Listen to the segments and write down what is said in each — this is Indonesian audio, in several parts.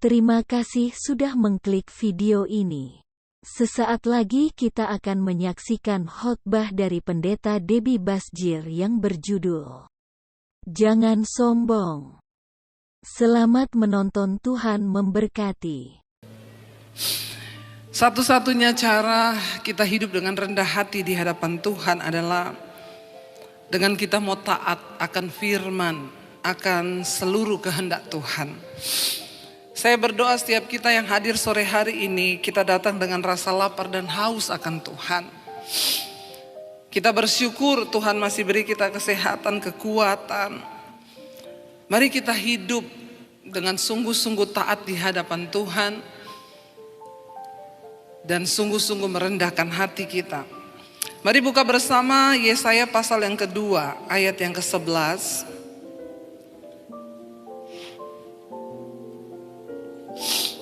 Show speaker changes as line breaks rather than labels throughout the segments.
Terima kasih sudah mengklik video ini. Sesaat lagi kita akan menyaksikan khotbah dari Pendeta Debbie Basjir yang berjudul Jangan Sombong. Selamat menonton, Tuhan memberkati.
Satu-satunya cara kita hidup dengan rendah hati di hadapan Tuhan adalah dengan kita mau taat akan firman, akan seluruh kehendak Tuhan. Saya berdoa setiap kita yang hadir sore hari ini, kita datang dengan rasa lapar dan haus akan Tuhan. Kita bersyukur Tuhan masih beri kita kesehatan, kekuatan. Mari kita hidup dengan sungguh-sungguh taat di hadapan Tuhan. Dan sungguh-sungguh merendahkan hati kita. Mari buka bersama Yesaya pasal yang kedua, ayat yang ke-11.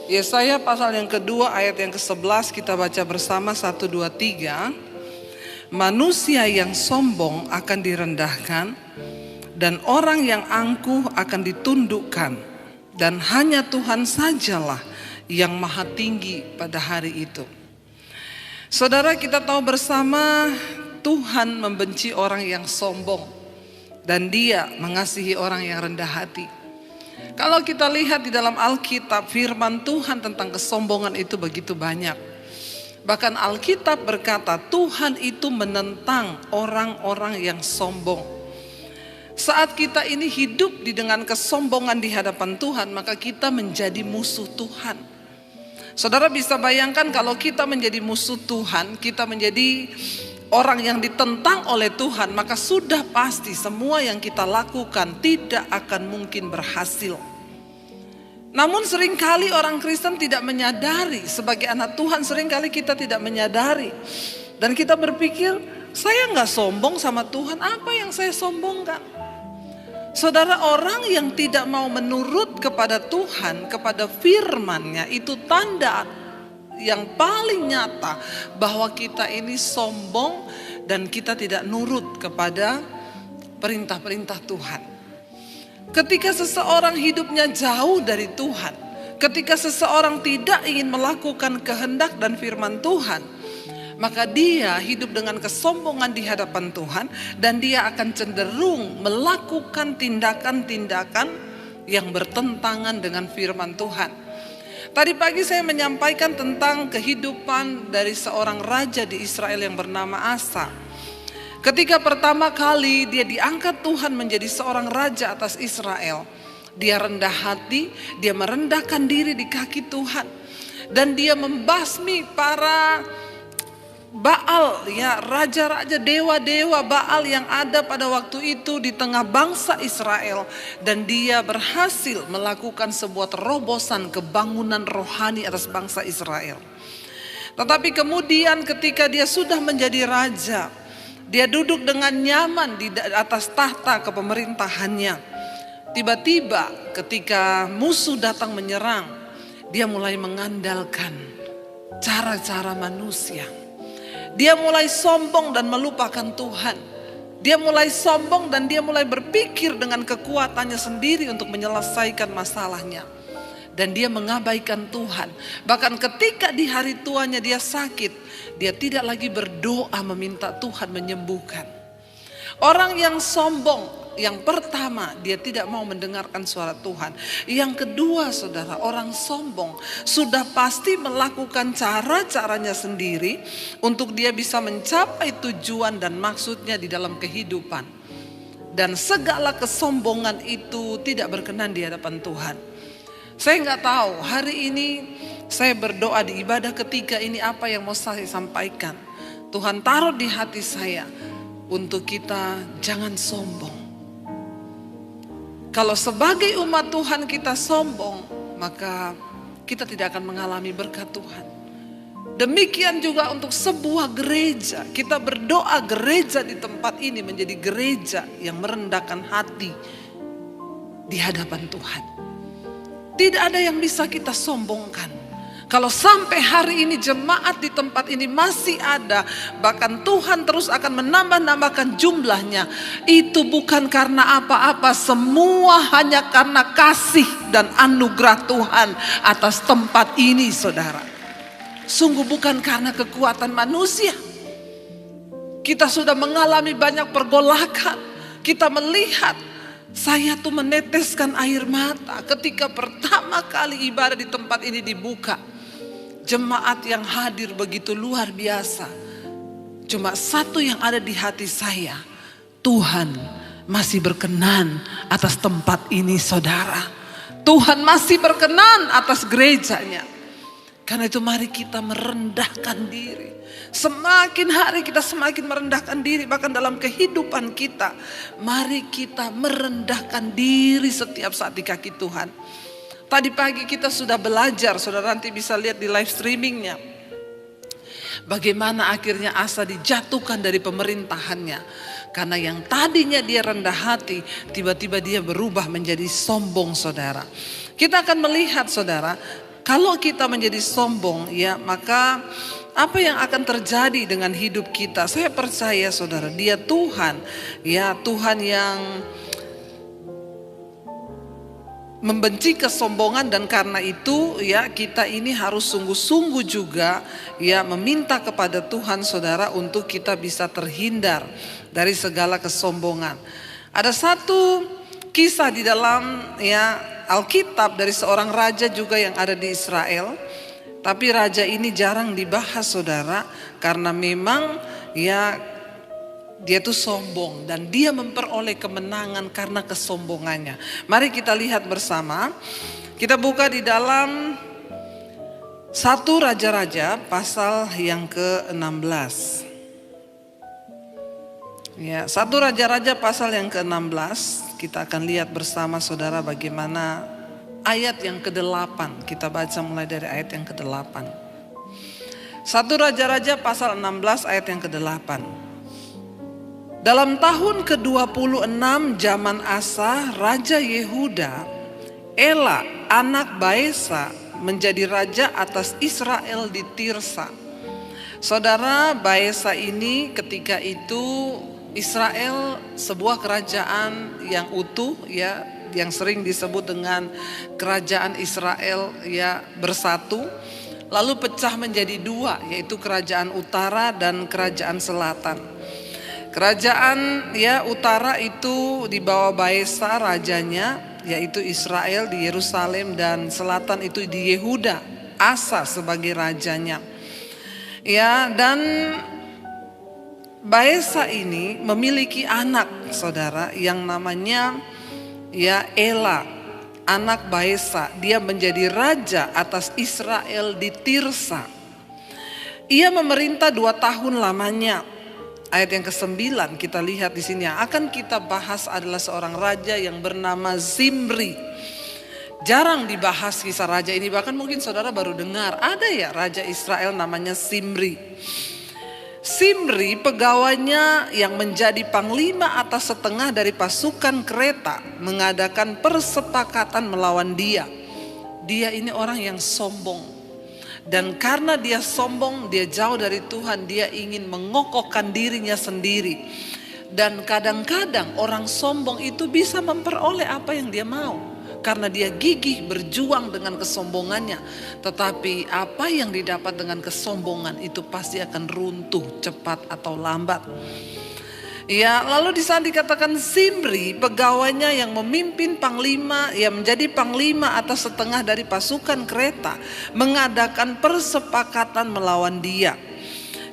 Yesaya pasal yang kedua ayat yang ke-11 kita baca bersama 1, 2, 3. Manusia yang sombong akan direndahkan dan orang yang angkuh akan ditundukkan, dan hanya Tuhan sajalah yang maha tinggi pada hari itu. Saudara, kita tahu bersama Tuhan membenci orang yang sombong dan Dia mengasihi orang yang rendah hati. Kalau kita lihat di dalam Alkitab, firman Tuhan tentang kesombongan itu begitu banyak. Bahkan Alkitab berkata Tuhan itu menentang orang-orang yang sombong. Saat kita ini hidup dengan kesombongan di hadapan Tuhan, maka kita menjadi musuh Tuhan. Saudara bisa bayangkan kalau kita menjadi musuh Tuhan, kita menjadi orang yang ditentang oleh Tuhan, maka sudah pasti semua yang kita lakukan tidak akan mungkin berhasil. Namun seringkali orang Kristen tidak menyadari, sebagai anak Tuhan seringkali kita tidak menyadari. Dan kita berpikir, saya nggak sombong sama Tuhan, apa yang saya sombongkan? Saudara, orang yang tidak mau menurut kepada Tuhan, kepada firman-Nya, itu tanda yang paling nyata bahwa kita ini sombong dan kita tidak nurut kepada perintah-perintah Tuhan. Ketika seseorang hidupnya jauh dari Tuhan, ketika seseorang tidak ingin melakukan kehendak dan firman Tuhan, maka dia hidup dengan kesombongan di hadapan Tuhan dan dia akan cenderung melakukan tindakan-tindakan yang bertentangan dengan firman Tuhan. Tadi pagi saya menyampaikan tentang kehidupan dari seorang raja di Israel yang bernama Asa. Ketika pertama kali dia diangkat Tuhan menjadi seorang raja atas Israel, dia rendah hati, dia merendahkan diri di kaki Tuhan. Dan dia membasmi para Baal, ya, raja-raja, dewa-dewa Baal yang ada pada waktu itu di tengah bangsa Israel. Dan dia berhasil melakukan sebuah terobosan kebangunan rohani atas bangsa Israel. Tetapi kemudian ketika dia sudah menjadi raja, dia duduk dengan nyaman di atas tahta kepemerintahannya. Tiba-tiba ketika musuh datang menyerang, dia mulai mengandalkan cara-cara manusia. Dia mulai sombong dan melupakan Tuhan. Dia mulai sombong dan dia mulai berpikir dengan kekuatannya sendiri untuk menyelesaikan masalahnya. Dan dia mengabaikan Tuhan. Bahkan ketika di hari tuanya dia sakit, dia tidak lagi berdoa meminta Tuhan menyembuhkan. Orang yang sombong, yang pertama, dia tidak mau mendengarkan suara Tuhan. Yang kedua, saudara, orang sombong sudah pasti melakukan cara-caranya sendiri untuk dia bisa mencapai tujuan dan maksudnya di dalam kehidupan. Dan segala kesombongan itu tidak berkenan di hadapan Tuhan. Saya nggak tahu hari ini saya berdoa di ibadah ketiga ini apa yang mau saya sampaikan. Tuhan taruh di hati saya untuk kita jangan sombong. Kalau sebagai umat Tuhan kita sombong, maka kita tidak akan mengalami berkat Tuhan. Demikian juga untuk sebuah gereja. Kita berdoa gereja di tempat ini menjadi gereja yang merendahkan hati di hadapan Tuhan. Tidak ada yang bisa kita sombongkan. Kalau sampai hari ini jemaat di tempat ini masih ada, bahkan Tuhan terus akan menambah-nambahkan jumlahnya, itu bukan karena apa-apa, semua hanya karena kasih dan anugerah Tuhan atas tempat ini, saudara. Sungguh bukan karena kekuatan manusia. Kita sudah mengalami banyak pergolakan. Kita melihat, saya tuh meneteskan air mata ketika pertama kali ibadah di tempat ini dibuka. Jemaat yang hadir begitu luar biasa. Cuma satu yang ada di hati saya, Tuhan masih berkenan atas tempat ini, saudara. Tuhan masih berkenan atas gerejanya. Karena itu mari kita merendahkan diri. Semakin hari kita semakin merendahkan diri, bahkan dalam kehidupan kita. Mari kita merendahkan diri setiap saat di kaki Tuhan. Tadi pagi kita sudah belajar, saudara nanti bisa lihat di live streamingnya. Bagaimana akhirnya Asa dijatuhkan dari pemerintahannya. Karena yang tadinya dia rendah hati, tiba-tiba dia berubah menjadi sombong, saudara. Kita akan melihat, saudara, kalau kita menjadi sombong, ya maka apa yang akan terjadi dengan hidup kita? Saya percaya, saudara, dia Tuhan, ya Tuhan yang membenci kesombongan, dan karena itu ya kita ini harus sungguh-sungguh juga ya meminta kepada Tuhan, saudara, untuk kita bisa terhindar dari segala kesombongan. Ada satu kisah di dalam ya Alkitab dari seorang raja juga yang ada di Israel, tapi raja ini jarang dibahas, saudara, karena memang ya dia tuh sombong dan dia memperoleh kemenangan karena kesombongannya. Mari kita lihat bersama. Kita buka di dalam 1 Raja-Raja pasal yang ke-16. Ya, 1 Raja-Raja pasal yang ke-16. Kita akan lihat bersama, saudara, bagaimana ayat yang ke-8. Kita baca mulai dari ayat yang ke-8. 1 Raja-Raja pasal 16 ayat yang ke-8. Dalam tahun ke-26 zaman Asa, Raja Yehuda, Ela anak Baesa menjadi raja atas Israel di Tirsa. Saudara, Baesa ini ketika itu Israel sebuah kerajaan yang utuh, ya, yang sering disebut dengan kerajaan Israel ya bersatu, lalu pecah menjadi dua, yaitu kerajaan utara dan kerajaan selatan. Kerajaan ya utara itu di bawah Baesa rajanya, yaitu Israel di Yerusalem, dan selatan itu di Yehuda, Asa sebagai rajanya. Ya, dan Baesa ini memiliki anak, saudara, yang namanya ya Ela, anak Baesa. Dia menjadi raja atas Israel di Tirsa. Ia memerintah 2 tahun lamanya. Ayat yang ke-9 kita lihat di sini, yang akan kita bahas adalah seorang raja yang bernama Zimri. Jarang dibahas kisah raja ini, bahkan mungkin saudara baru dengar ada ya raja Israel namanya Zimri. Zimri pegawainya yang menjadi panglima atas setengah dari pasukan kereta mengadakan persepakatan melawan dia. Dia ini orang yang sombong. Dan karena dia sombong, dia jauh dari Tuhan, dia ingin mengokohkan dirinya sendiri. Dan kadang-kadang orang sombong itu bisa memperoleh apa yang dia mau. Karena dia gigih berjuang dengan kesombongannya. Tetapi apa yang didapat dengan kesombongan itu pasti akan runtuh cepat atau lambat. Ya, lalu di saat dikatakan Zimri, pegawainya yang memimpin panglima, yang menjadi panglima atas setengah dari pasukan kereta, mengadakan persepakatan melawan dia.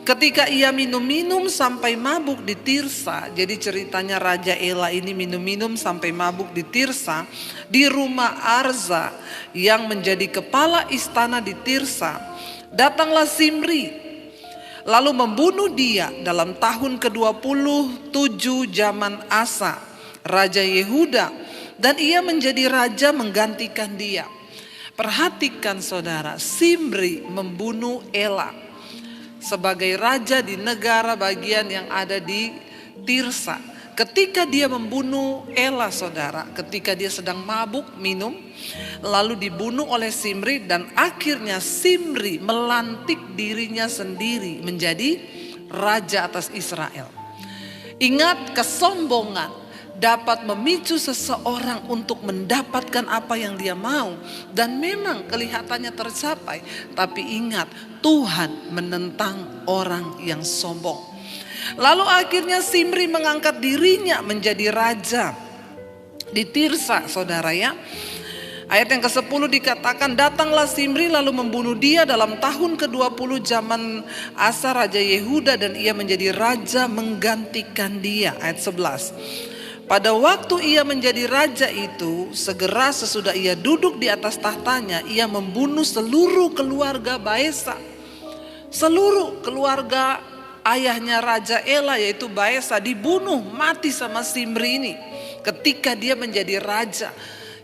Ketika ia minum-minum sampai mabuk di Tirsa, jadi ceritanya Raja Ela ini minum-minum sampai mabuk di Tirsa, di rumah Arza yang menjadi kepala istana di Tirsa, datanglah Zimri lalu membunuh dia dalam tahun ke-27 zaman Asa, Raja Yehuda, dan ia menjadi raja menggantikan dia. Perhatikan, saudara, Zimri membunuh Ela sebagai raja di negara bagian yang ada di Tirsa. ketika dia membunuh Ela, saudara, ketika dia sedang mabuk minum, lalu dibunuh oleh Simri, dan akhirnya Simri melantik dirinya sendiri menjadi raja atas Israel. Ingat, kesombongan dapat memicu seseorang untuk mendapatkan apa yang dia mau, dan memang kelihatannya tercapai. Tapi ingat, Tuhan menentang orang yang sombong. Lalu akhirnya Simri mengangkat dirinya menjadi raja di Tirsa, saudara ya. Ayat yang ke-10 dikatakan, datanglah Simri lalu membunuh dia dalam tahun ke-20 zaman Asa Raja Yehuda, dan ia menjadi raja menggantikan dia. Ayat 11. Pada waktu ia menjadi raja itu, segera sesudah ia duduk di atas tahtanya, ia membunuh seluruh keluarga Baesa. Seluruh keluarga ayahnya Raja Ela, yaitu Baesa, dibunuh mati sama Simri ini. Ketika dia menjadi raja,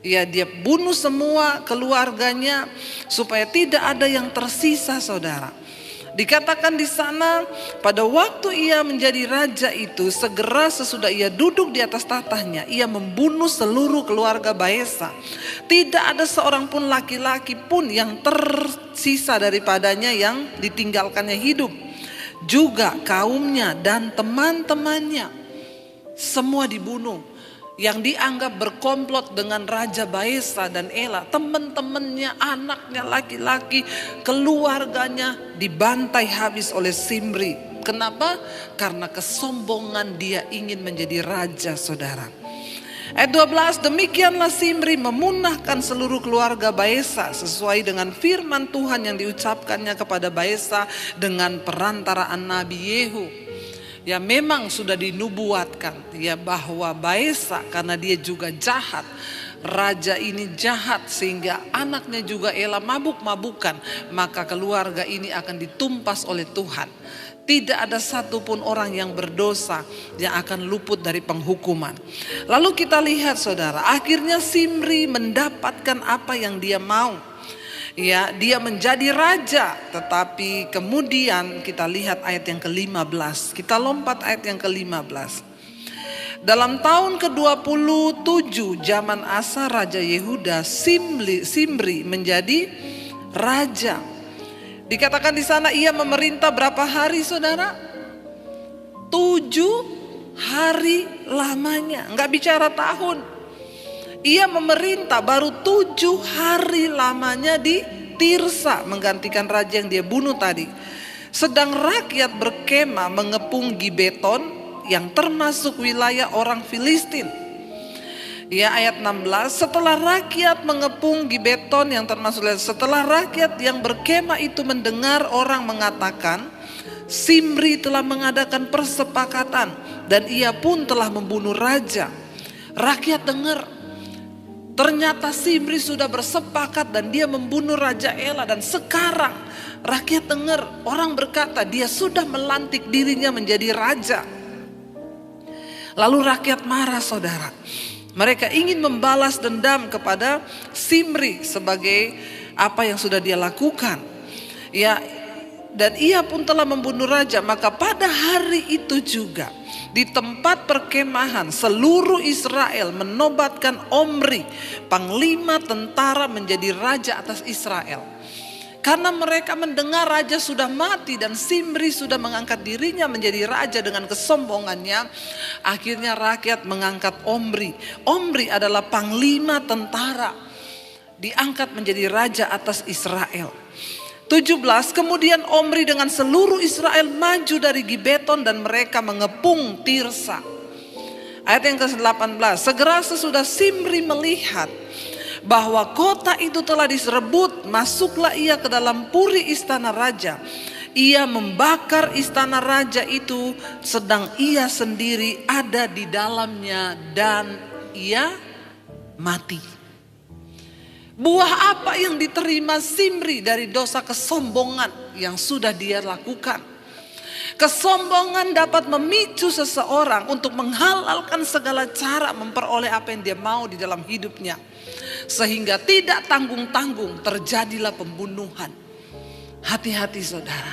ya, dia bunuh semua keluarganya supaya tidak ada yang tersisa, saudara. Dikatakan di sana, pada waktu ia menjadi raja itu, segera sesudah ia duduk di atas tahtanya, ia membunuh seluruh keluarga Baesa. Tidak ada seorang pun laki-laki pun yang tersisa daripadanya yang ditinggalkannya hidup. Juga kaumnya dan teman-temannya semua dibunuh. Yang dianggap berkomplot dengan Raja Baesa dan Ela, teman-temannya, anaknya laki-laki, keluarganya dibantai habis oleh Simri. Kenapa? Karena kesombongan dia ingin menjadi raja, saudara. Ayat 12, demikianlah Simri memunahkan seluruh keluarga Baesa sesuai dengan firman Tuhan yang diucapkannya kepada Baesa dengan perantaraan Nabi Yehu. Ya, memang sudah dinubuatkan ya bahwa Baesa, karena dia juga jahat, raja ini jahat sehingga anaknya juga Ela mabuk-mabukan, maka keluarga ini akan ditumpas oleh Tuhan. Tidak ada satupun orang yang berdosa yang akan luput dari penghukuman. Lalu kita lihat, saudara, akhirnya Simri mendapatkan apa yang dia mau. Ya, dia menjadi raja, tetapi kemudian kita lihat ayat yang ke-15. Kita lompat ayat yang ke-15. Dalam tahun ke-27 zaman Asa Raja Yehuda, Simri menjadi raja. Dikatakan di sana ia memerintah berapa hari, saudara? 7 hari lamanya, enggak bicara tahun. Ia memerintah baru 7 hari lamanya di Tirsa, menggantikan raja yang dia bunuh tadi. Sedang rakyat berkemah mengepung Gibeton yang termasuk wilayah orang Filistin. Ya, ayat 16, setelah rakyat mengepung Gibeton yang termasuk, setelah rakyat yang berkemah itu mendengar orang mengatakan, Simri telah mengadakan persepakatan dan ia pun telah membunuh raja. Rakyat dengar, ternyata Simri sudah bersepakat dan dia membunuh Raja Ela, dan sekarang rakyat dengar orang berkata dia sudah melantik dirinya menjadi raja. Lalu rakyat marah, saudara. Mereka ingin membalas dendam kepada Simri sebagai apa yang sudah dia lakukan. Ya, dan ia pun telah membunuh raja. Maka pada hari itu juga di tempat perkemahan seluruh Israel menobatkan Omri, panglima tentara, menjadi raja atas Israel. Karena mereka mendengar raja sudah mati dan Simri sudah mengangkat dirinya menjadi raja dengan kesombongannya, akhirnya rakyat mengangkat Omri. Omri adalah panglima tentara, diangkat menjadi raja atas Israel. 17, kemudian Omri dengan seluruh Israel maju dari Gibeton dan mereka mengepung Tirsa. Ayat yang ke-18, segera sesudah Simri melihat bahwa kota itu telah diserebut, masuklah ia ke dalam puri istana raja. Ia membakar istana raja itu sedang ia sendiri ada di dalamnya dan ia mati. Buah apa yang diterima Simri dari dosa kesombongan yang sudah dia lakukan? Kesombongan dapat memicu seseorang untuk menghalalkan segala cara memperoleh apa yang dia mau di dalam hidupnya. Sehingga tidak tanggung-tanggung terjadilah pembunuhan. Hati-hati, saudara.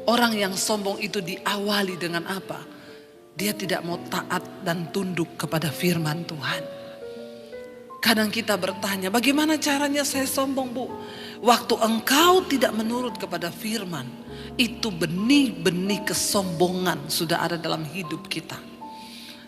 Orang yang sombong itu diawali dengan apa? dia tidak mau taat dan tunduk kepada firman Tuhan. Kadang kita bertanya, bagaimana caranya saya sombong, Bu? Waktu engkau tidak menurut kepada firman, itu benih-benih kesombongan sudah ada dalam hidup kita.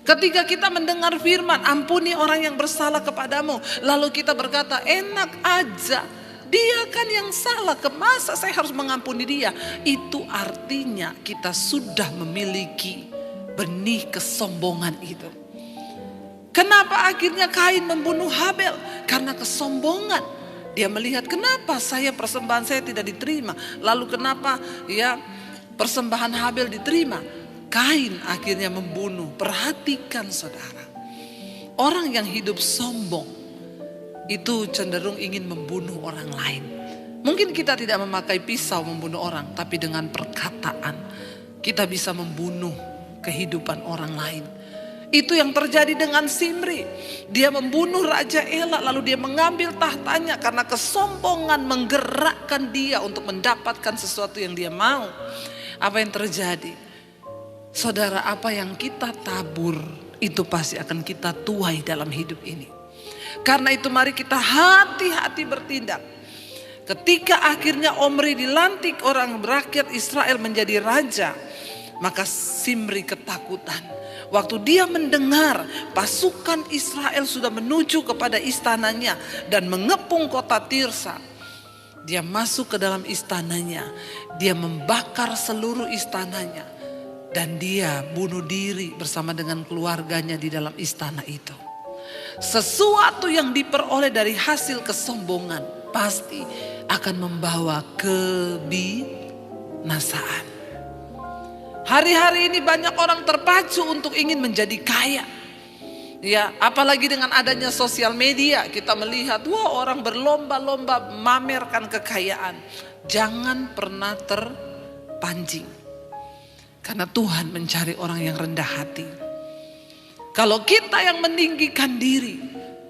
Ketika kita mendengar firman, ampuni orang yang bersalah kepadamu, lalu kita berkata, enak aja, dia kan yang salah, kemasa saya harus mengampuni dia? Itu artinya kita sudah memiliki benih kesombongan itu. Kenapa akhirnya Kain membunuh Habel? Karena kesombongan. Dia melihat, kenapa persembahan saya tidak diterima? Lalu kenapa persembahan Habel diterima? Kain akhirnya membunuh. Perhatikan saudara, orang yang hidup sombong itu cenderung ingin membunuh orang lain. Mungkin kita tidak memakai pisau membunuh orang, tapi dengan perkataan kita bisa membunuh kehidupan orang lain. Itu yang terjadi dengan Simri. Dia membunuh Raja Ela, lalu dia mengambil tahtanya karena kesombongan menggerakkan dia untuk mendapatkan sesuatu yang dia mau. Apa yang terjadi? Saudara, apa yang kita tabur itu pasti akan kita tuai dalam hidup ini. Karena itu mari kita hati-hati bertindak. Ketika akhirnya Omri dilantik orang rakyat Israel menjadi raja, maka Simri ketakutan. Waktu dia mendengar pasukan Israel sudah menuju kepada istananya dan mengepung kota Tirsa, dia masuk ke dalam istananya, dia membakar seluruh istananya, dan dia bunuh diri bersama dengan keluarganya di dalam istana itu. Sesuatu yang diperoleh dari hasil kesombongan pasti akan membawa kebinasaan. Hari-hari ini banyak orang terpacu untuk ingin menjadi kaya. Ya, apalagi dengan adanya sosial media, kita melihat orang berlomba-lomba memamerkan kekayaan. Jangan pernah terpancing. Karena Tuhan mencari orang yang rendah hati. Kalau kita yang meninggikan diri,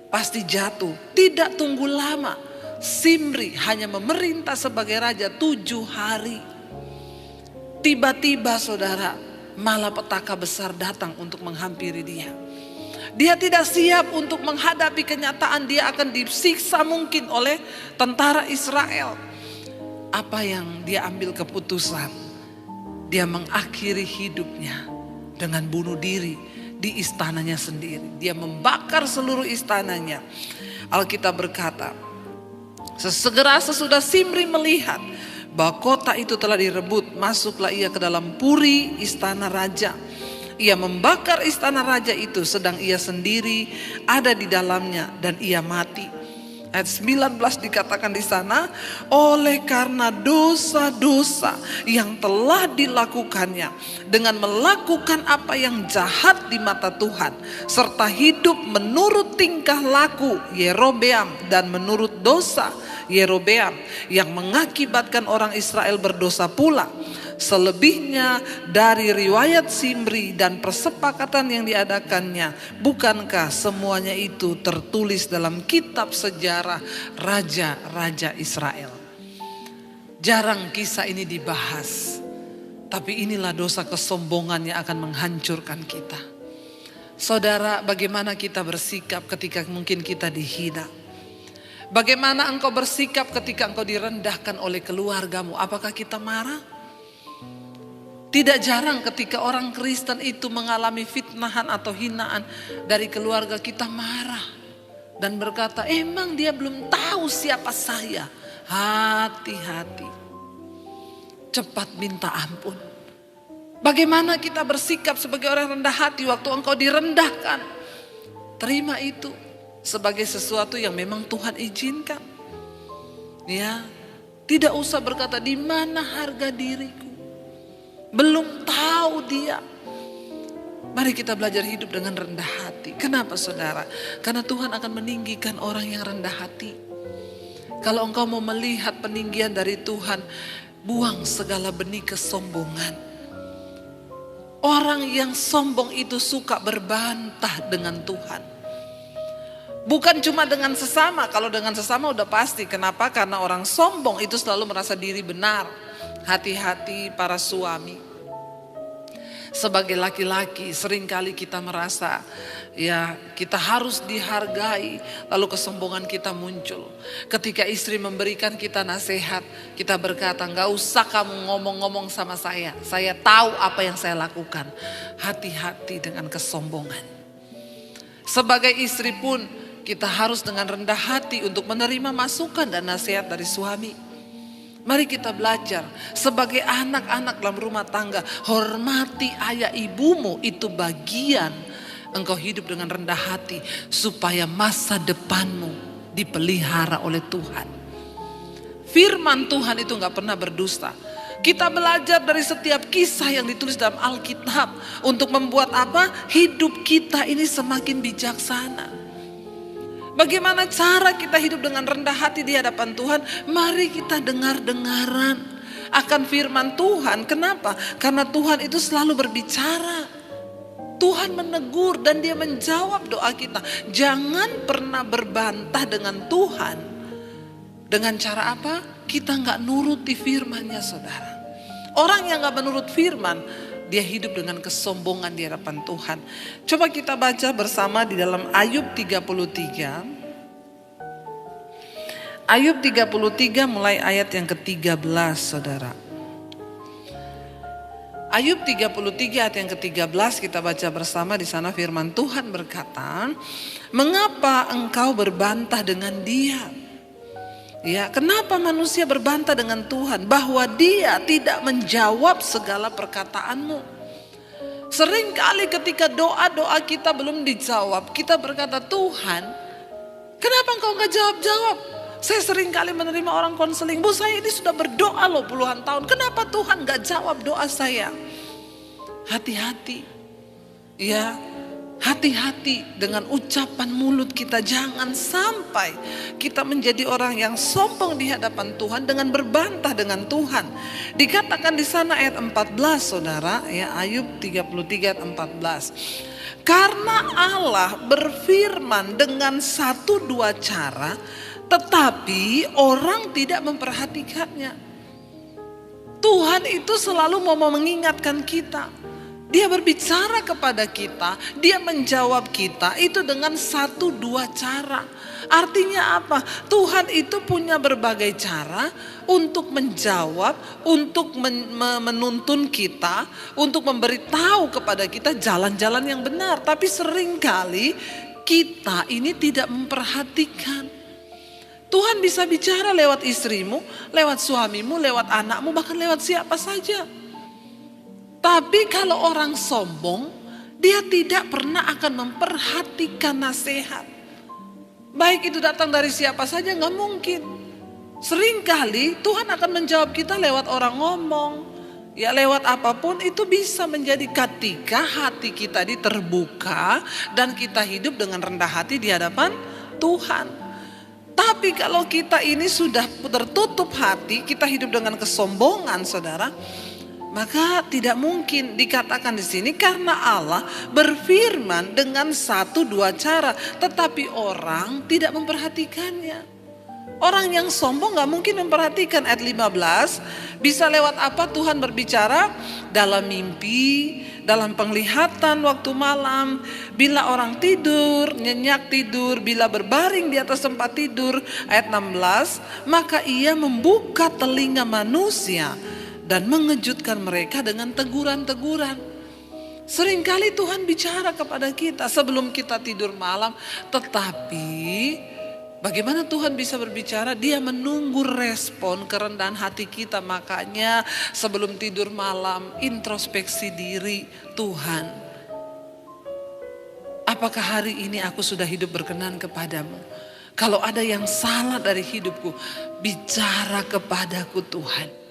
pasti jatuh. Tidak tunggu lama. Simri hanya memerintah sebagai raja 7 hari. Tiba-tiba saudara, malapetaka besar datang untuk menghampiri dia. Dia tidak siap untuk menghadapi kenyataan dia akan disiksa mungkin oleh tentara Israel. Apa yang dia ambil keputusan? Dia mengakhiri hidupnya dengan bunuh diri di istananya sendiri. Dia membakar seluruh istananya. Alkitab berkata, sesegera sesudah Simri melihat bahwa kota itu telah direbut, masuklah ia ke dalam puri istana raja. Ia membakar istana raja itu, sedang ia sendiri ada di dalamnya, dan ia mati. Ayat 19 dikatakan di sana, oleh karena dosa-dosa yang telah dilakukannya dengan melakukan apa yang jahat di mata Tuhan, serta hidup menurut tingkah laku Yerobeam dan menurut dosa Yerobeam yang mengakibatkan orang Israel berdosa pula. Selebihnya dari riwayat Simri dan persepakatan yang diadakannya, bukankah semuanya itu tertulis dalam kitab sejarah raja-raja Israel? Jarang kisah ini dibahas, tapi inilah dosa kesombongan yang akan menghancurkan kita. Saudara, bagaimana kita bersikap ketika mungkin kita dihina? Bagaimana engkau bersikap ketika engkau direndahkan oleh keluargamu? Apakah kita marah? Tidak jarang ketika orang Kristen itu mengalami fitnahan atau hinaan dari keluarga, kita marah dan berkata, emang dia belum tahu siapa saya. Hati-hati, cepat minta ampun. Bagaimana kita bersikap sebagai orang rendah hati waktu engkau direndahkan? Terima itu sebagai sesuatu yang memang Tuhan izinkan. Ya, tidak usah berkata di mana harga diriku. Belum tahu dia. Mari kita belajar hidup dengan rendah hati. Kenapa saudara? Karena Tuhan akan meninggikan orang yang rendah hati. Kalau engkau mau melihat peninggian dari Tuhan, buang segala benih kesombongan. Orang yang sombong itu suka berbantah dengan Tuhan. Bukan cuma dengan sesama. Kalau dengan sesama udah pasti. Kenapa? Karena orang sombong itu selalu merasa diri benar. Hati-hati para suami. Sebagai laki-laki seringkali kita merasa ya kita harus dihargai, lalu kesombongan kita muncul. Ketika istri memberikan kita nasihat, kita berkata, "Gak usah kamu ngomong-ngomong sama saya tahu apa yang saya lakukan." Hati-hati dengan kesombongan. Sebagai istri pun kita harus dengan rendah hati untuk menerima masukan dan nasihat dari suami. Mari kita belajar sebagai anak-anak dalam rumah tangga, hormati ayah ibumu, itu bagian engkau hidup dengan rendah hati supaya masa depanmu dipelihara oleh Tuhan. Firman Tuhan itu gak pernah berdusta. Kita belajar dari setiap kisah yang ditulis dalam Alkitab untuk membuat apa? Hidup kita ini semakin bijaksana. Bagaimana cara kita hidup dengan rendah hati di hadapan Tuhan? Mari kita dengar-dengaran akan firman Tuhan. Kenapa? Karena Tuhan itu selalu berbicara. Tuhan menegur dan Dia menjawab doa kita. Jangan pernah berbantah dengan Tuhan. Dengan cara apa? Kita gak nuruti firman-Nya, saudara. Orang yang gak menurut firman, dia hidup dengan kesombongan di hadapan Tuhan. Coba kita baca bersama di dalam Ayub 33. Ayub 33 mulai ayat yang ke-13, saudara. Ayub 33 ayat yang ke-13 kita baca bersama. Di sana firman Tuhan berkata, "Mengapa engkau berbantah dengan Dia?" Ya, kenapa manusia berbantah dengan Tuhan? Bahwa Dia tidak menjawab segala perkataanmu. Seringkali ketika doa-doa kita belum dijawab, kita berkata, "Tuhan, kenapa engkau gak jawab-jawab?" Saya seringkali menerima orang konseling, "Bu, saya ini sudah berdoa loh puluhan tahun, kenapa Tuhan gak jawab doa saya?" Hati-hati, ya. Hati-hati dengan ucapan mulut kita. Jangan sampai kita menjadi orang yang sombong di hadapan Tuhan dengan berbantah dengan Tuhan. Dikatakan di sana ayat 14, saudara, ya, Ayub 33 ayat 14. Karena Allah berfirman dengan 1-2 cara, tetapi orang tidak memperhatikannya. Tuhan itu selalu mau mengingatkan kita. Dia berbicara kepada kita, Dia menjawab kita itu dengan 1-2 cara. Artinya apa? Tuhan itu punya berbagai cara untuk menjawab, untuk menuntun kita, untuk memberitahu kepada kita jalan-jalan yang benar. Tapi seringkali kita ini tidak memperhatikan. Tuhan bisa bicara lewat istrimu, lewat suamimu, lewat anakmu, bahkan lewat siapa saja. Tapi kalau orang sombong, dia tidak pernah akan memperhatikan nasihat. Baik itu datang dari siapa saja, gak mungkin. Seringkali Tuhan akan menjawab kita lewat orang ngomong. Ya, lewat apapun itu bisa menjadi ketika hati kita terbuka dan kita hidup dengan rendah hati di hadapan Tuhan. Tapi kalau kita ini sudah tertutup hati, kita hidup dengan kesombongan, saudara, maka tidak mungkin dikatakan di sini karena Allah berfirman dengan 1-2 cara, tetapi orang tidak memperhatikannya. Orang yang sombong gak mungkin memperhatikan. Ayat 15, bisa lewat apa Tuhan berbicara? Dalam mimpi, dalam penglihatan waktu malam, bila orang tidur, nyenyak tidur, bila berbaring di atas tempat tidur. Ayat 16, maka Ia membuka telinga manusia dan mengejutkan mereka dengan teguran-teguran. Seringkali Tuhan bicara kepada kita sebelum kita tidur malam. Tetapi bagaimana Tuhan bisa berbicara? Dia menunggu respon kerendahan hati kita. Makanya sebelum tidur malam, introspeksi diri. Tuhan, apakah hari ini aku sudah hidup berkenan kepadamu? Kalau ada yang salah dari hidupku, bicara kepadaku Tuhan.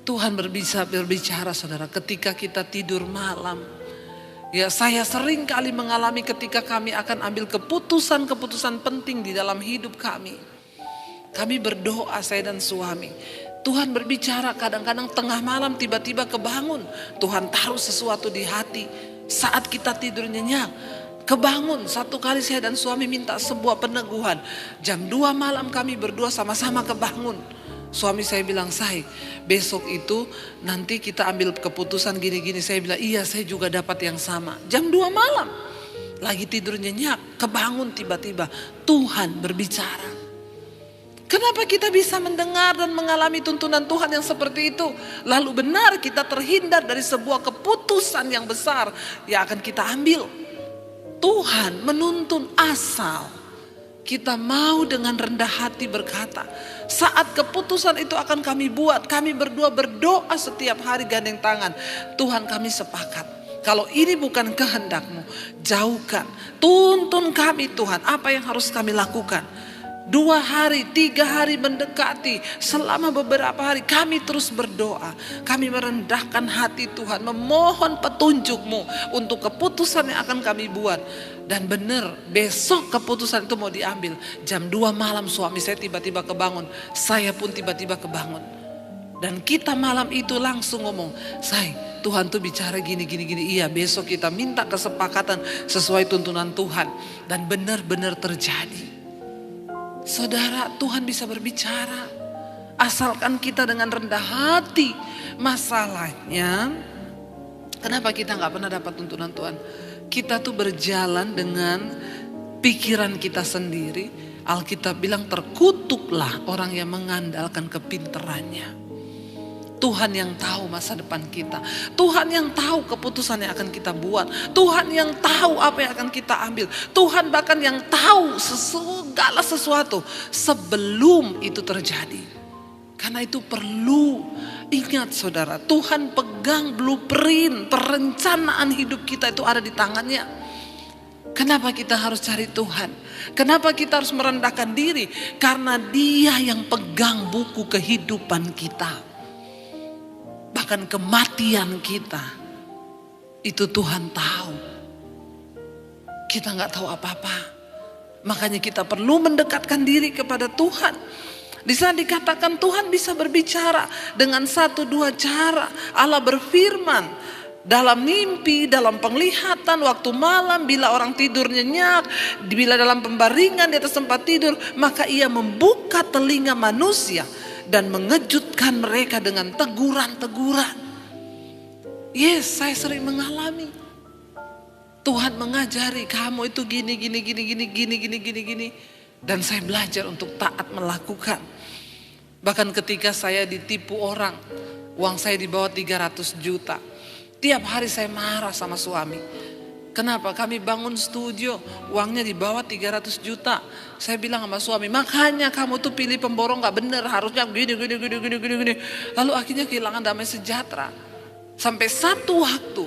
Tuhan berbicara, saudara, ketika kita tidur malam. Ya, saya sering kali mengalami ketika kami akan ambil keputusan-keputusan penting di dalam hidup kami. Kami berdoa, saya dan suami. Tuhan berbicara, kadang-kadang tengah malam tiba-tiba kebangun. Tuhan taruh sesuatu di hati saat kita tidur nyenyak. Kebangun, satu kali saya dan suami minta sebuah peneguhan. Jam 2 malam kami berdua sama-sama kebangun. Suami saya bilang, "Say, besok itu nanti kita ambil keputusan gini-gini." Saya bilang, "Iya, saya juga dapat yang sama." Jam 2 malam. Lagi tidur nyenyak, kebangun tiba-tiba Tuhan berbicara. Kenapa kita bisa mendengar dan mengalami tuntunan Tuhan yang seperti itu? Lalu benar kita terhindar dari sebuah keputusan yang besar yang akan kita ambil. Tuhan menuntun asal kita mau dengan rendah hati berkata, saat keputusan itu akan kami buat, kami berdua berdoa setiap hari gandeng tangan. Tuhan, kami sepakat. Kalau ini bukan kehendak-Mu, jauhkan. Tuntun kami Tuhan, apa yang harus kami lakukan. 2 hari, 3 hari mendekati, selama beberapa hari kami terus berdoa. Kami merendahkan hati Tuhan, memohon petunjuk-Mu untuk keputusan yang akan kami buat. Dan benar, besok keputusan itu mau diambil. Jam 2 malam suami saya tiba-tiba kebangun, saya pun tiba-tiba kebangun. Dan kita malam itu langsung ngomong, "Say, Tuhan tuh bicara gini. Iya, besok kita minta kesepakatan sesuai tuntunan Tuhan." Dan benar-benar terjadi. Saudara, Tuhan bisa berbicara. Asalkan kita dengan rendah hati. Masalahnya, kenapa kita gak pernah dapat tuntunan Tuhan? Kita tuh berjalan dengan pikiran kita sendiri. Alkitab bilang terkutuklah orang yang mengandalkan kepintarannya. Tuhan yang tahu masa depan kita. Tuhan yang tahu keputusan yang akan kita buat. Tuhan yang tahu apa yang akan kita ambil. Tuhan bahkan yang tahu segala sesuatu sebelum itu terjadi. Karena itu perlu ingat saudara, Tuhan pegang blueprint, perencanaan hidup kita itu ada di tangannya. Kenapa kita harus cari Tuhan? Kenapa kita harus merendahkan diri? Karena Dia yang pegang buku kehidupan kita. Bahkan kematian kita itu Tuhan tahu. Kita gak tahu apa-apa. Makanya kita perlu mendekatkan diri kepada Tuhan. Di sana dikatakan Tuhan bisa berbicara dengan 1-2 cara. Allah berfirman dalam mimpi, dalam penglihatan, waktu malam, bila orang tidur nyenyak, bila dalam pembaringan di atas tempat tidur, maka Ia membuka telinga manusia dan mengejutkan mereka dengan teguran-teguran. Yes, saya sering mengalami. Tuhan mengajari kamu itu gini. Dan saya belajar untuk taat melakukan. Bahkan ketika saya ditipu orang, uang saya di bawah 300 juta. Tiap hari saya marah sama suami. Kenapa? Kami bangun studio, uangnya di bawah 300 juta. Saya bilang sama suami, makanya kamu tuh pilih pemborong gak bener, harusnya gini. Lalu akhirnya kehilangan damai sejahtera. Sampai satu waktu,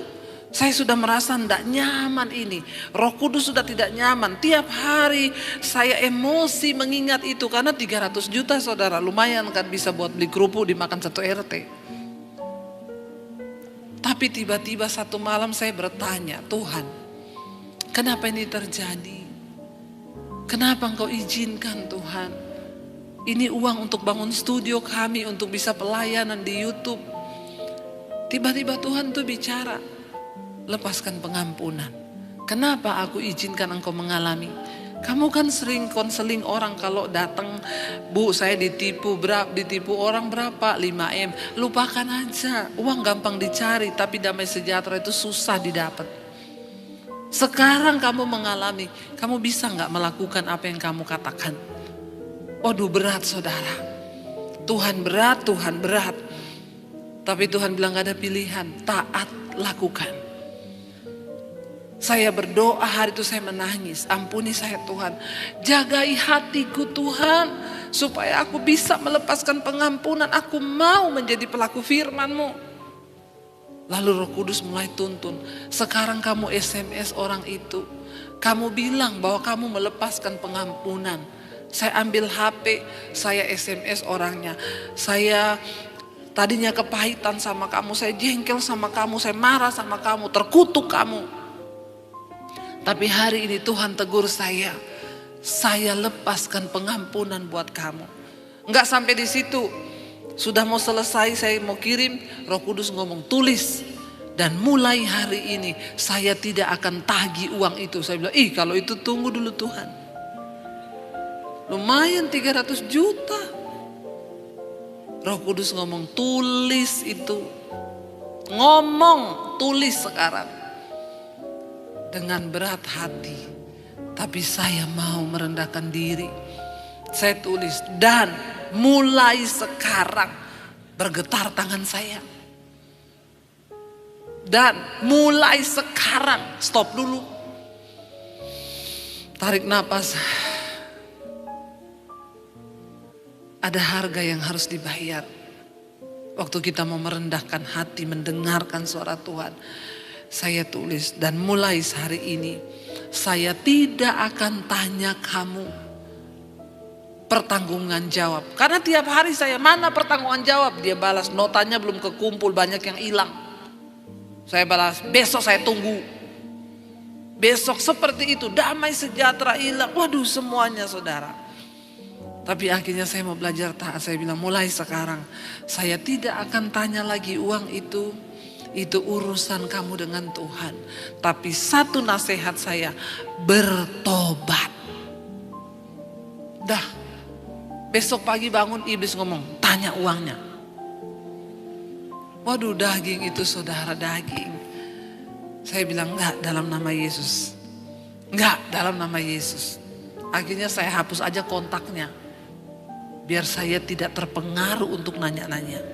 saya sudah merasa tidak nyaman ini. Roh Kudus sudah tidak nyaman. Tiap hari saya emosi mengingat itu. Karena 300 juta saudara, lumayan kan bisa buat beli kerupuk dimakan 1 RT. Tapi tiba-tiba satu malam saya bertanya, Tuhan, kenapa ini terjadi? Kenapa Engkau izinkan Tuhan? Ini uang untuk bangun studio kami, untuk bisa pelayanan di YouTube. Tiba-tiba Tuhan tuh bicara, lepaskan pengampunan. Kenapa aku izinkan engkau mengalami? Kamu kan sering konseling orang kalau datang, Bu saya ditipu orang berapa? 5M. Lupakan aja, uang gampang dicari tapi damai sejahtera itu susah didapat. Sekarang kamu mengalami, kamu bisa gak melakukan apa yang kamu katakan? Waduh berat saudara. Tuhan berat. Tapi Tuhan bilang gak ada pilihan, taat lakukan. Saya berdoa hari itu saya menangis, ampuni saya Tuhan. Jagai hatiku Tuhan, supaya aku bisa melepaskan pengampunan. Aku mau menjadi pelaku firman-Mu. Lalu Roh Kudus mulai tuntun, sekarang kamu SMS orang itu. Kamu bilang bahwa kamu melepaskan pengampunan. Saya ambil HP, saya SMS orangnya. Saya tadinya kepahitan sama kamu, saya jengkel sama kamu, saya marah sama kamu, terkutuk kamu. Tapi hari ini Tuhan tegur saya lepaskan pengampunan buat kamu. Enggak sampai di situ, sudah mau selesai saya mau kirim, Roh Kudus ngomong tulis. Dan mulai hari ini saya tidak akan tagih uang itu. Saya bilang, kalau itu tunggu dulu Tuhan. Lumayan 300 juta. Roh Kudus ngomong, tulis itu. Ngomong, tulis sekarang. Dengan berat hati. Tapi saya mau merendahkan diri. Saya tulis, dan mulai sekarang bergetar tangan saya. Dan mulai sekarang, stop dulu. Tarik napas. Ada harga yang harus dibayar. Waktu kita mau merendahkan hati, mendengarkan suara Tuhan. Saya tulis, dan mulai hari ini, saya tidak akan tanya kamu pertanggungan jawab. Karena tiap hari saya, mana pertanggungan jawab? Dia balas, notanya belum kekumpul, banyak yang hilang. Saya balas, besok saya tunggu. Besok seperti itu, damai sejahtera hilang. Waduh, semuanya saudara. Tapi akhirnya saya mau belajar taat. Saya bilang, mulai sekarang saya tidak akan tanya lagi uang itu. Itu urusan kamu dengan Tuhan. Tapi satu nasihat saya, bertobat. Dah, besok pagi bangun iblis ngomong, tanya uangnya. Waduh, daging itu saudara, daging. Saya bilang, enggak, dalam nama Yesus. Enggak, dalam nama Yesus. Akhirnya saya hapus aja kontaknya. Biar saya tidak terpengaruh untuk nanya-nanya.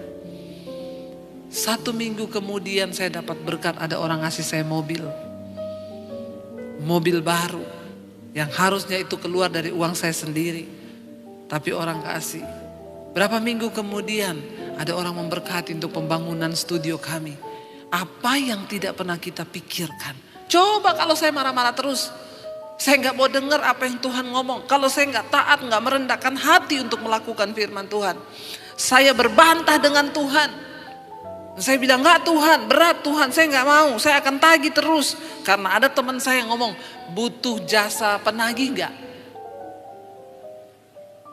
1 minggu kemudian saya dapat berkat, ada orang ngasih saya mobil. Mobil baru. Yang harusnya itu keluar dari uang saya sendiri. Tapi orang kasih. Berapa minggu kemudian ada orang memberkati untuk pembangunan studio kami. Apa yang tidak pernah kita pikirkan. Coba kalau saya marah-marah terus. Saya nggak mau dengar apa yang Tuhan ngomong. Kalau saya nggak taat, nggak merendahkan hati untuk melakukan firman Tuhan. Saya berbantah dengan Tuhan. Saya bilang, nggak Tuhan, berat Tuhan, saya nggak mau. Saya akan tagih terus. Karena ada teman saya yang ngomong, butuh jasa penagih nggak?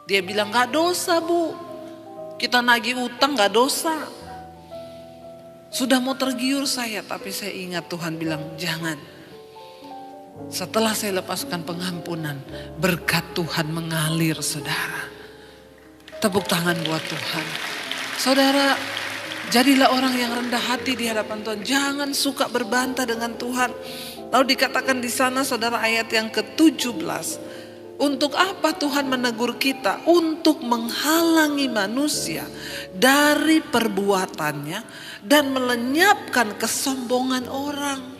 Dia bilang, nggak dosa bu. Kita nagih utang nggak dosa. Sudah mau tergiur saya, tapi saya ingat Tuhan bilang, jangan. Setelah saya lepaskan pengampunan, berkat Tuhan mengalir saudara. Tepuk tangan buat Tuhan. Saudara, jadilah orang yang rendah hati di hadapan Tuhan. Jangan suka berbantah dengan Tuhan. Lalu dikatakan di sana saudara ayat yang ke-17. Untuk apa Tuhan menegur kita? Untuk menghalangi manusia dari perbuatannya dan melenyapkan kesombongan orang.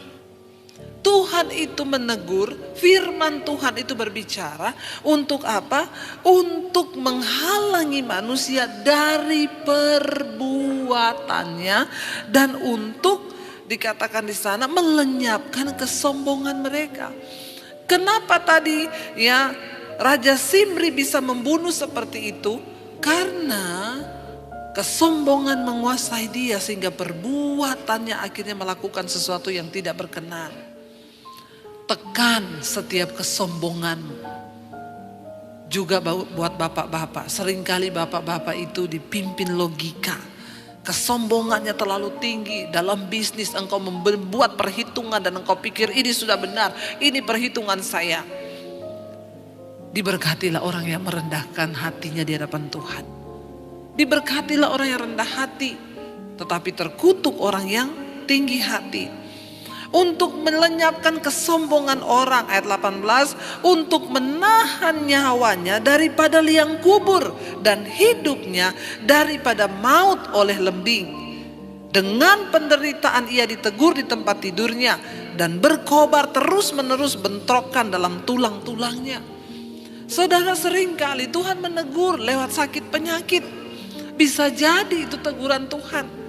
Tuhan itu menegur, firman Tuhan itu berbicara untuk apa? Untuk menghalangi manusia dari perbuatannya dan untuk dikatakan di sana melenyapkan kesombongan mereka. Kenapa tadi ya Raja Simri bisa membunuh seperti itu? Karena kesombongan menguasai dia sehingga perbuatannya akhirnya melakukan sesuatu yang tidak berkenan. Tekan setiap kesombonganmu. Juga buat bapak-bapak. Seringkali bapak-bapak itu dipimpin logika. Kesombongannya terlalu tinggi. Dalam bisnis engkau membuat perhitungan dan engkau pikir ini sudah benar. Ini perhitungan saya. Diberkatilah orang yang merendahkan hatinya di hadapan Tuhan. Diberkatilah orang yang rendah hati. Tetapi terkutuk orang yang tinggi hati. Untuk melenyapkan kesombongan orang, ayat 18, untuk menahan nyawanya daripada liang kubur dan hidupnya daripada maut oleh lembing. Dengan penderitaan ia ditegur di tempat tidurnya dan berkobar terus-menerus bentrokan dalam tulang-tulangnya. Saudara, seringkali Tuhan menegur lewat sakit penyakit. Bisa jadi itu teguran Tuhan.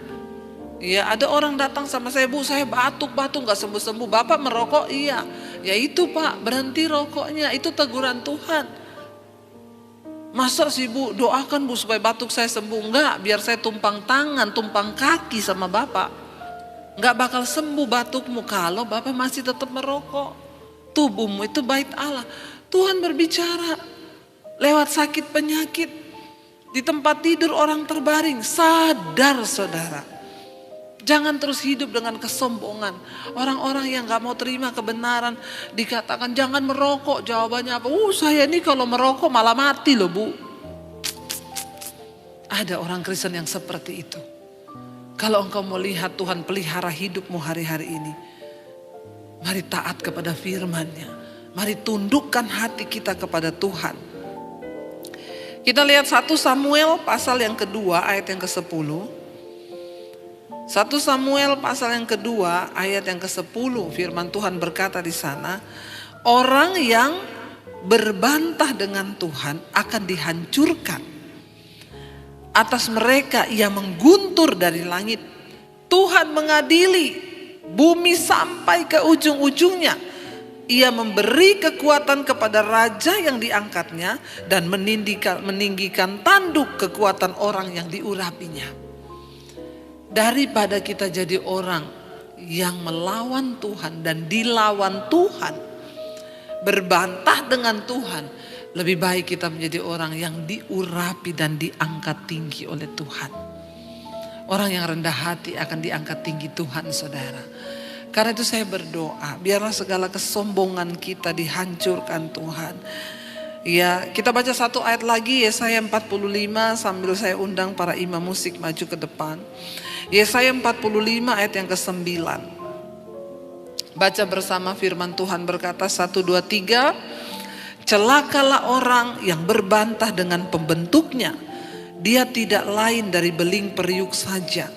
Ya, ada orang datang sama saya, bu saya batuk-batuk gak sembuh-sembuh. Bapak merokok? Iya. Ya itu pak, berhenti rokoknya. Itu teguran Tuhan. Masa sih bu, doakan bu supaya batuk saya sembuh. Enggak, biar saya tumpang tangan, tumpang kaki sama bapak. Enggak bakal sembuh batukmu kalau bapak masih tetap merokok. Tubuhmu itu bait Allah. Tuhan berbicara lewat sakit penyakit. Di tempat tidur orang terbaring. Sadar saudara. Jangan terus hidup dengan kesombongan. Orang-orang yang gak mau terima kebenaran dikatakan jangan merokok. Jawabannya apa? Saya ini kalau merokok malah mati loh bu. Ada orang Kristen yang seperti itu. Kalau engkau mau lihat Tuhan pelihara hidupmu hari-hari ini, mari taat kepada firman-Nya. Mari tundukkan hati kita kepada Tuhan. Kita lihat 1 Samuel pasal yang kedua ayat yang ke-10. 1 Samuel pasal yang kedua ayat yang ke-10, firman Tuhan berkata di sana, orang yang berbantah dengan Tuhan akan dihancurkan. Atas mereka ia mengguntur dari langit. Tuhan mengadili bumi sampai ke ujung-ujungnya. Ia memberi kekuatan kepada raja yang diangkatnya dan meninggikan tanduk kekuatan orang yang diurapinya. Daripada kita jadi orang yang melawan Tuhan dan dilawan Tuhan, berbantah dengan Tuhan, lebih baik kita menjadi orang yang diurapi dan diangkat tinggi oleh Tuhan. Orang yang rendah hati akan diangkat tinggi Tuhan, saudara. Karena itu saya berdoa, biarlah segala kesombongan kita dihancurkan Tuhan. Ya, kita baca satu ayat lagi, Yesaya 45, sambil saya undang para imam musik maju ke depan. Yesaya 45 ayat yang ke-9. Baca bersama, firman Tuhan berkata 1, 2, 3. Celakalah orang yang berbantah dengan pembentuknya. Dia tidak lain dari beling periuk saja.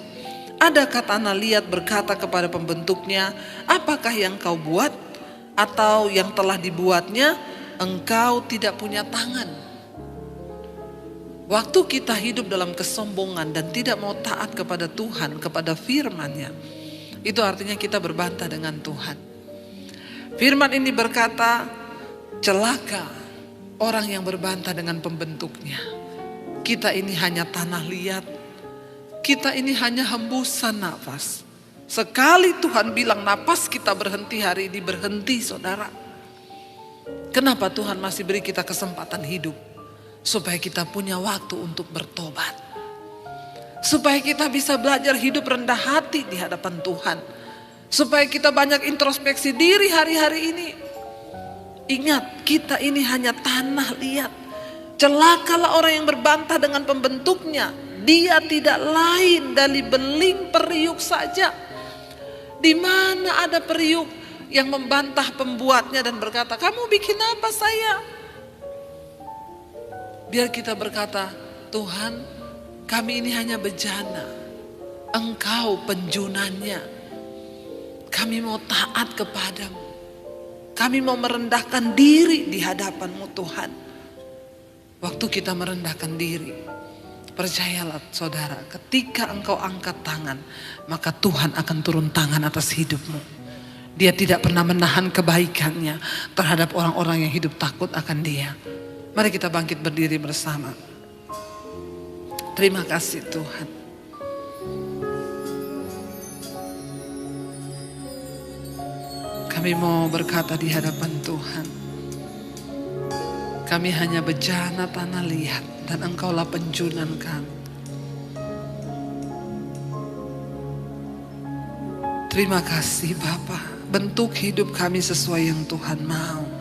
Adakah tanah liat berkata kepada pembentuknya, apakah yang kau buat? Atau yang telah dibuatnya, engkau tidak punya tangan. Waktu kita hidup dalam kesombongan dan tidak mau taat kepada Tuhan, kepada firman-Nya, itu artinya kita berbantah dengan Tuhan. Firman ini berkata, celaka orang yang berbantah dengan pembentuknya. Kita ini hanya tanah liat. Kita ini hanya hembusan nafas. Sekali Tuhan bilang napas kita berhenti hari ini, berhenti saudara. Kenapa Tuhan masih beri kita kesempatan hidup? Supaya kita punya waktu untuk bertobat. Supaya kita bisa belajar hidup rendah hati di hadapan Tuhan. Supaya kita banyak introspeksi diri hari-hari ini. Ingat, kita ini hanya tanah liat. Celakalah orang yang berbantah dengan pembentuknya. Dia tidak lain dari beling periuk saja. Di mana ada periuk yang membantah pembuatnya dan berkata, kamu bikin apa saya? Biar kita berkata, Tuhan, kami ini hanya bejana. Engkau penjunannya. Kami mau taat kepadamu. Kami mau merendahkan diri di hadapan-Mu Tuhan. Waktu kita merendahkan diri, percayalah saudara, ketika engkau angkat tangan, maka Tuhan akan turun tangan atas hidupmu. Dia tidak pernah menahan kebaikannya terhadap orang-orang yang hidup takut akan Dia. Mari kita bangkit berdiri bersama. Terima kasih Tuhan. Kami mau berkata di hadapan Tuhan, kami hanya bejana tanah liat dan Engkaulah penjunan kami. Terima kasih Bapa, bentuk hidup kami sesuai yang Tuhan mau.